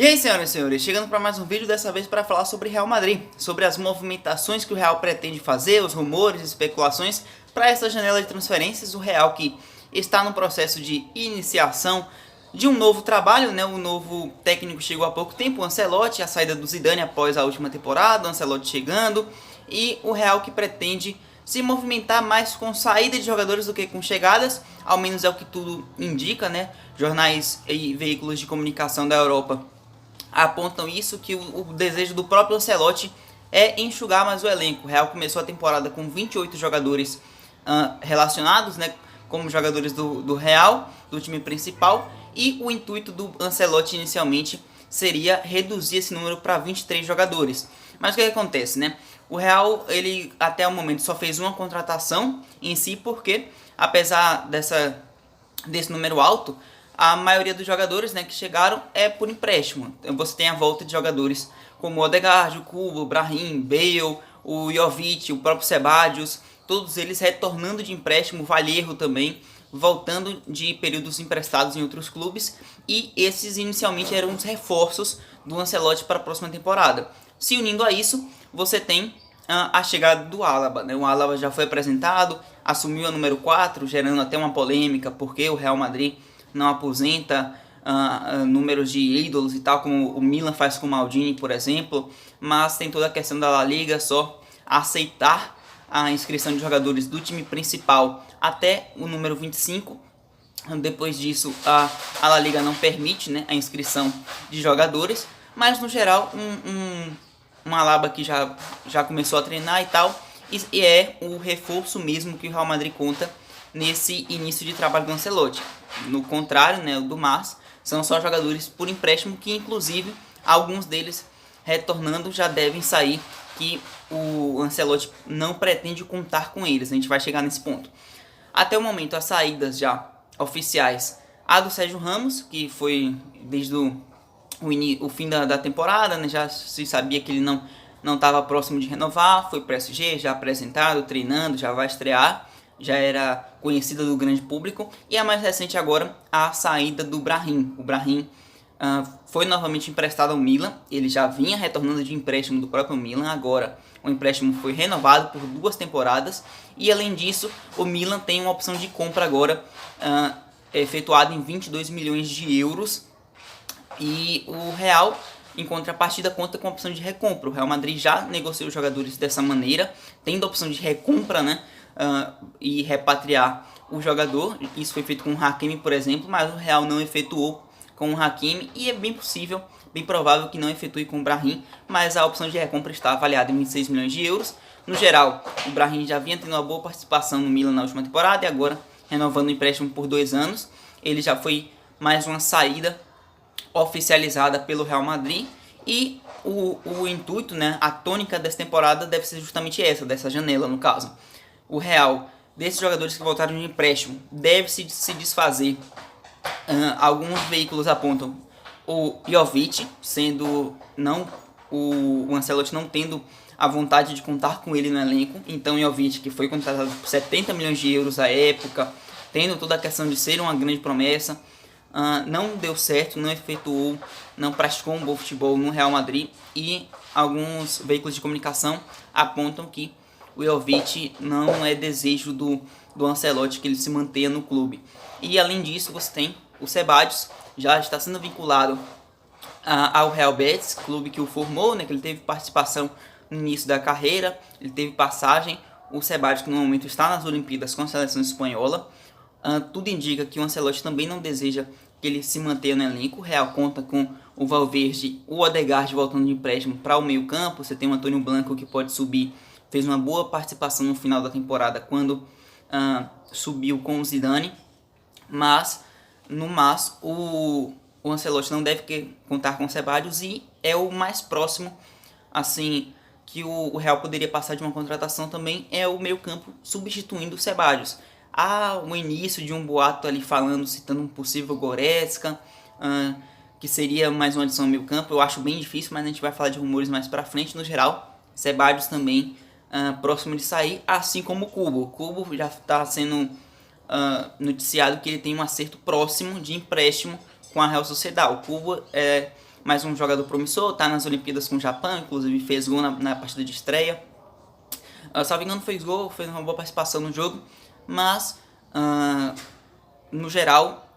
E aí, senhoras e senhores, chegando para mais um vídeo, dessa vez para falar sobre Real Madrid, sobre as movimentações que o Real pretende fazer, os rumores, especulações para essa janela de transferências. O Real que está no processo de iniciação de um novo trabalho, né? O novo técnico chegou há pouco tempo, o Ancelotti, a saída do Zidane após a última temporada, o Ancelotti chegando, e o Real que pretende se movimentar mais com saída de jogadores do que com chegadas, ao menos é o que tudo indica, né? Jornais e veículos de comunicação da Europa apontam isso, que o desejo do próprio Ancelotti é enxugar mais o elenco. O Real começou a temporada com 28 jogadores relacionados, né, como jogadores do Real, do time principal, e o intuito do Ancelotti inicialmente seria reduzir esse número para 23 jogadores. Mas o que acontece, né? O Real, ele até o momento só fez uma contratação em si, porque apesar desse número alto, a maioria dos jogadores, né, que chegaram é por empréstimo. Então você tem a volta de jogadores como o Odegaard, o Kubo, o Brahim, Bale, o Jovic, o próprio Sebadios, todos eles retornando de empréstimo, o Vallejo também, voltando de períodos emprestados em outros clubes, e esses inicialmente eram os reforços do Ancelotti para a próxima temporada. Se unindo a isso, você tem a chegada do Alaba, né? O Alaba já foi apresentado, assumiu a número 4, gerando até uma polêmica, porque o Real Madrid não aposenta números de ídolos e tal, como o Milan faz com o Maldini, por exemplo, mas tem toda a questão da La Liga só aceitar a inscrição de jogadores do time principal até o número 25. Depois disso, a La Liga não permite, né, a inscrição de jogadores, mas no geral, um Alaba que já começou a treinar e tal, e é o reforço mesmo que o Real Madrid conta nesse início de trabalho do Ancelotti. No contrário, né, do Mars, são só jogadores por empréstimo, que inclusive alguns deles retornando já devem sair, que o Ancelotti não pretende contar com eles. A gente vai chegar nesse ponto. Até o momento, as saídas já oficiais, a do Sérgio Ramos, que foi desde o fim da temporada, né, já se sabia que ele não estava próximo de renovar, foi para o PSG, já apresentado, treinando, já vai estrear, já era conhecida do grande público. E a mais recente agora, a saída do Brahim. O Brahim foi novamente emprestado ao Milan, ele já vinha retornando de empréstimo do próprio Milan, agora o empréstimo foi renovado por 2 temporadas, e além disso, o Milan tem uma opção de compra agora, efetuada em 22 milhões de euros, e o Real, em contrapartida, conta com a opção de recompra. O Real Madrid já negociou os jogadores dessa maneira, tendo a opção de recompra, né, e repatriar o jogador. Isso foi feito com o Hakimi, por exemplo, mas o Real não efetuou com o Hakimi, e é bem possível, bem provável que não efetue com o Brahim, mas a opção de recompra está avaliada em 26 milhões de euros. No geral, o Brahim já vinha tendo uma boa participação no Milan na última temporada, e agora renovando o empréstimo por 2 anos. Ele já foi mais uma saída oficializada pelo Real Madrid, e o intuito, né, a tônica dessa temporada deve ser justamente essa, dessa janela no caso. O Real, desses jogadores que voltaram de empréstimo, deve se desfazer. Alguns veículos apontam o Jovic, sendo o Ancelotti não tendo a vontade de contar com ele no elenco. Então o Jovic, que foi contratado por 70 milhões de euros à época, tendo toda a questão de ser uma grande promessa, não deu certo, não efetuou, não praticou um bom futebol no Real Madrid, e alguns veículos de comunicação apontam que o Jovic não é desejo do Ancelotti que ele se mantenha no clube. E além disso, você tem o Sebadios, já está sendo vinculado ao Real Betis, clube que o formou, né, que ele teve participação no início da carreira, ele teve passagem. O Sebadios, que no momento está nas Olimpíadas com a seleção espanhola. Tudo indica que o Ancelotti também não deseja que ele se mantenha no elenco. O Real conta com o Valverde, o Odegaard voltando de empréstimo para o meio campo. Você tem o Antônio Blanco, que pode subir, fez uma boa participação no final da temporada quando subiu com o Zidane, mas o Ancelotti não deve contar com o Sebadios, e é o mais próximo assim que o Real poderia passar de uma contratação também, é o meio campo substituindo o Sebadios. Há o início de um boato ali falando, citando um possível Goretzka, que seria mais uma adição ao meio campo. Eu acho bem difícil, mas a gente vai falar de rumores mais pra frente. No geral, Sebadios também próximo de sair, assim como o Kubo. O Kubo já está sendo noticiado que ele tem um acerto próximo de empréstimo com a Real Sociedad. O Kubo mais um jogador promissor, tá nas Olimpíadas com o Japão, inclusive fez gol na partida de estreia. Salvo engano, fez gol, fez uma boa participação no jogo, mas no geral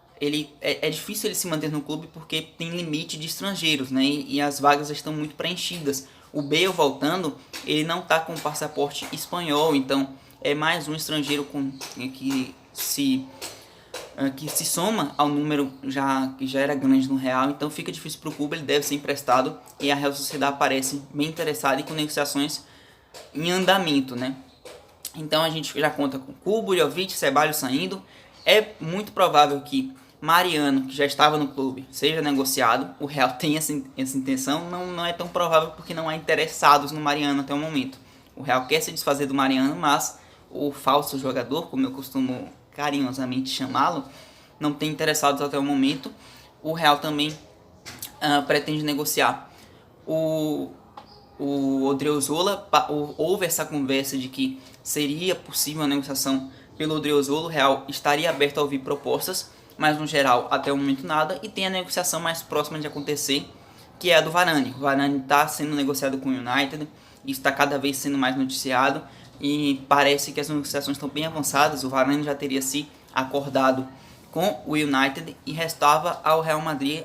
é difícil ele se manter no clube porque tem limite de estrangeiros, né? E as vagas estão muito preenchidas. O Bale voltando, ele não tá com passaporte espanhol, então é mais um estrangeiro que se soma ao número que já era grande no Real, então fica difícil para o clube, ele deve ser emprestado, e a Real Sociedade parece bem interessada e com negociações em andamento, né? Então a gente já conta com Kubo, Jovic, Ceballos saindo. É muito provável que Mariano, que já estava no clube, seja negociado. O Real tem essa intenção, não é tão provável porque não há interessados no Mariano até o momento. O Real quer se desfazer do Mariano, mas o falso jogador, como eu costumo carinhosamente chamá-lo, não tem interessados até o momento. O Real também pretende negociar o Odriozola. Houve essa conversa de que seria possível a negociação pelo Odriozola. O Real estaria aberto a ouvir propostas, mas no geral até o momento nada. E tem a negociação mais próxima de acontecer, que é a do Varane. O Varane está sendo negociado com o United, e está cada vez sendo mais noticiado, e parece que as negociações estão bem avançadas. O Varane já teria se acordado com o United e restava ao Real Madrid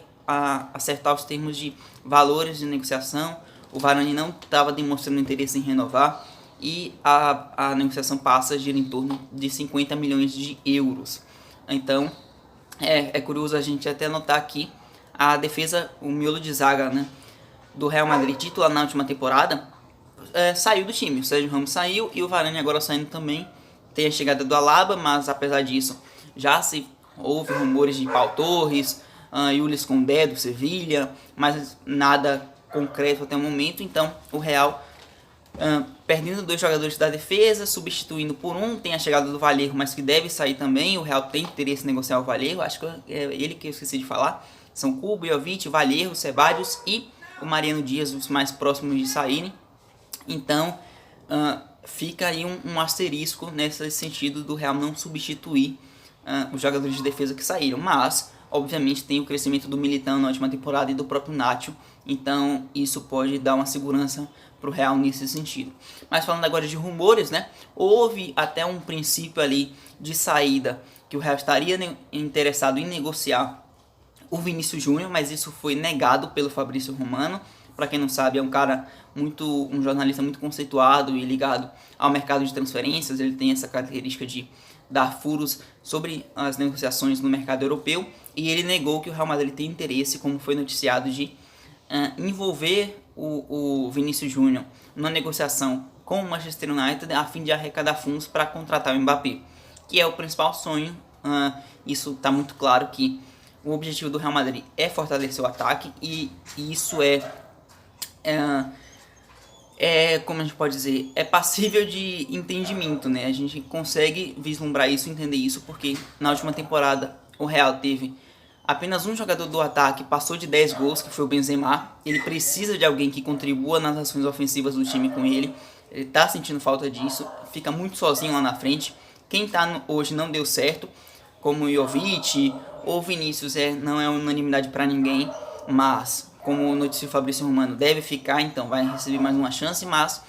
acertar os termos de valores de negociação. O Varane não estava demonstrando interesse em renovar, e a negociação gira em torno de 50 milhões de euros. Então é curioso a gente até notar aqui a defesa, o miolo de zaga, né, do Real Madrid, titular na última temporada, saiu do time. O Sérgio Ramos saiu e o Varane agora saindo também. Tem a chegada do Alaba, mas apesar disso já se houve rumores de Pau Torres, Yulis Condé do Sevilha, mas nada concreto até o momento. Então o Real perdendo 2 jogadores da defesa, substituindo por um. Tem a chegada do Vallejo, mas que deve sair também. O Real tem interesse em negociar o Vallejo, acho que é ele que eu esqueci de falar. São Kubo, Jovic, Vallejo, Ceballos e o Mariano Dias, os mais próximos de saírem. Então fica aí um asterisco nesse sentido do Real não substituir os jogadores de defesa que saíram. Mas obviamente tem o crescimento do Militão na última temporada e do próprio Nacho, então isso pode dar uma segurança para o Real nesse sentido. Mas falando agora de rumores, né, houve até um princípio ali de saída que o Real estaria interessado em negociar o Vinícius Júnior, mas isso foi negado pelo Fabrício Romano. Para quem não sabe, é um jornalista muito conceituado e ligado ao mercado de transferências. Ele tem essa característica de dar furos sobre as negociações no mercado europeu, e ele negou que o Real Madrid tem interesse, como foi noticiado, de envolver o Vinícius Júnior numa negociação com o Manchester United a fim de arrecadar fundos para contratar o Mbappé, que é o principal sonho. Isso está muito claro que o objetivo do Real Madrid é fortalecer o ataque, e isso como a gente pode dizer, é passível de entendimento, né? A gente consegue vislumbrar isso, entender isso, porque na última temporada o Real teve apenas um jogador do ataque, passou de 10 gols, que foi o Benzema. Ele precisa de alguém que contribua nas ações ofensivas do time com ele. Ele tá sentindo falta disso, fica muito sozinho lá na frente. Quem tá hoje não deu certo, como o Jovic ou Vinícius, não é unanimidade para ninguém, mas como noticiou o Fabrício Romano, deve ficar, então vai receber mais uma chance. Mas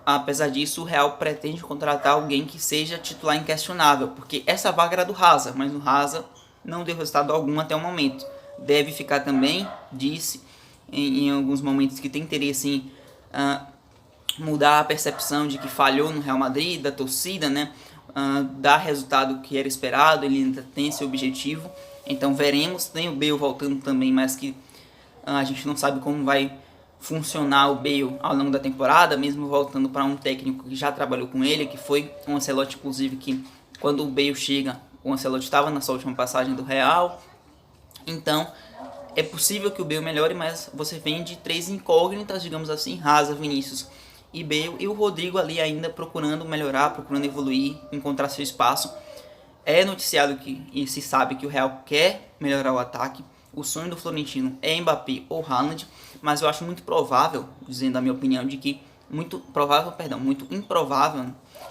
apesar disso, o Real pretende contratar alguém que seja titular inquestionável, porque essa vaga era do Hazard, mas o Hazard não deu resultado algum até o momento. Deve ficar também, disse em alguns momentos que tem interesse em mudar a percepção de que falhou no Real Madrid, da torcida, né? Dar resultado que era esperado. Ele ainda tem esse objetivo, então veremos. Tem o Bale voltando também, mas que a gente não sabe como vai funcionar o Bale ao longo da temporada, mesmo voltando para um técnico que já trabalhou com ele, que foi o Ancelotti, inclusive, que quando o Bale chega, o Ancelotti estava na sua última passagem do Real. Então é possível que o Bale melhore, mas você vem de 3 incógnitas, digamos assim: Hazard, Vinícius e Bale, e o Rodrigo ali ainda procurando melhorar, procurando evoluir, encontrar seu espaço. É noticiado e se sabe que o Real quer melhorar o ataque. O sonho do Florentino é Mbappé ou Haaland, mas eu acho muito provável, dizendo a minha opinião, muito improvável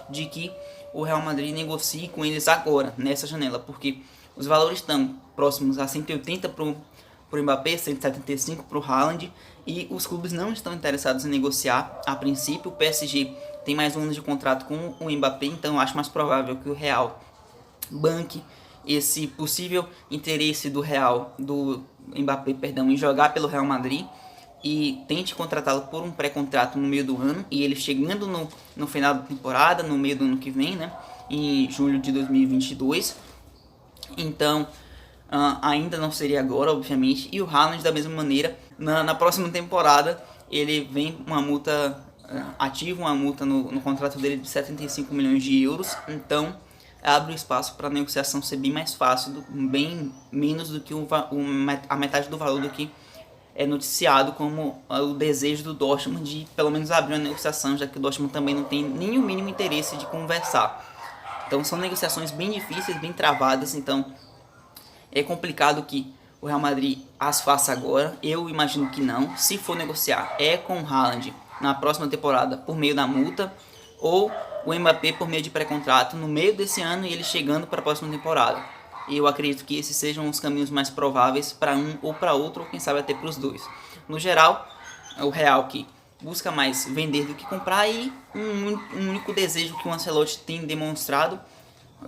de que o Real Madrid negocie com eles agora, nessa janela, porque os valores estão próximos a 180 para para o Mbappé, 175 para o Haaland, e os clubes não estão interessados em negociar a princípio. O PSG tem mais um ano de contrato com o Mbappé, então eu acho mais provável que o Real banque esse possível interesse do Mbappé, em jogar pelo Real Madrid e tente contratá-lo por um pré-contrato no meio do ano, e ele chegando no final da temporada, no meio do ano que vem, né, em julho de 2022. Então, ainda não seria agora, obviamente. E o Haaland, da mesma maneira, na próxima temporada, ele vem uma multa, ativa uma multa no contrato dele de 75 milhões de euros. Então, abre o espaço para a negociação ser bem mais fácil, bem menos do que a metade do valor do que é noticiado como o desejo do Dortmund de pelo menos abrir uma negociação, já que o Dortmund também não tem nem o mínimo interesse de conversar. Então são negociações bem difíceis, bem travadas, então é complicado que o Real Madrid as faça agora. Eu imagino que não. Se for negociar, é com o Haaland na próxima temporada por meio da multa, ou o Mbappé por meio de pré-contrato no meio desse ano e ele chegando para a próxima temporada. Eu acredito que esses sejam os caminhos mais prováveis para um ou para outro, ou quem sabe até para os dois. No geral, o Real que busca mais vender do que comprar, e um único desejo que o Ancelotti tem demonstrado,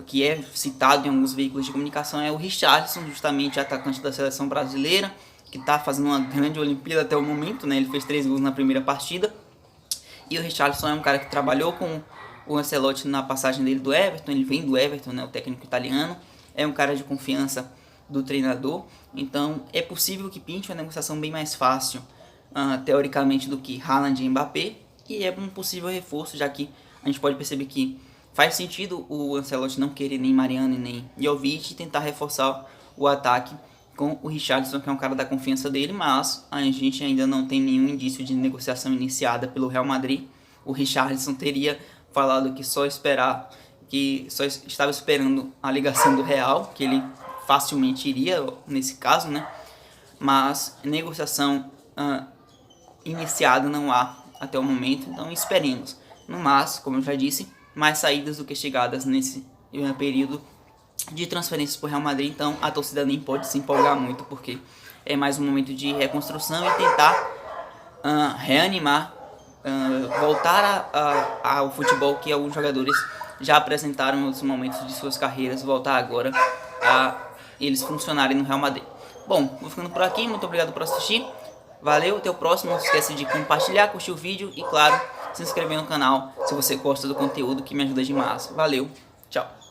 que é citado em alguns veículos de comunicação, é o Richarlison, justamente atacante da seleção brasileira, que está fazendo uma grande Olimpíada até o momento, né? Ele fez 3 gols na primeira partida. E o Richarlison é um cara que trabalhou com o Ancelotti na passagem dele do Everton, ele vem do Everton, né, o técnico italiano, é um cara de confiança do treinador, então é possível que pinte uma negociação bem mais fácil, teoricamente, do que Haaland e Mbappé, e é um possível reforço, já que a gente pode perceber que faz sentido o Ancelotti não querer nem Mariano e nem Jovic e tentar reforçar o ataque com o Richarlison, que é um cara da confiança dele, mas a gente ainda não tem nenhum indício de negociação iniciada pelo Real Madrid. O Richarlison teria falado que só estava esperando a ligação do Real, que ele facilmente iria nesse caso, né? Mas negociação iniciada não há até o momento, então esperemos. No mais, como eu já disse, mais saídas do que chegadas nesse período de transferências para o Real Madrid, então a torcida nem pode se empolgar muito, porque é mais um momento de reconstrução e tentar reanimar, voltar ao futebol que alguns jogadores já apresentaram em outros momentos de suas carreiras, voltar agora a eles funcionarem no Real Madrid. Bom, vou ficando por aqui, muito obrigado por assistir, valeu, até o próximo, não se esqueça de compartilhar, curtir o vídeo e, claro, se inscrever no canal se você gosta do conteúdo, que me ajuda demais. Valeu, tchau!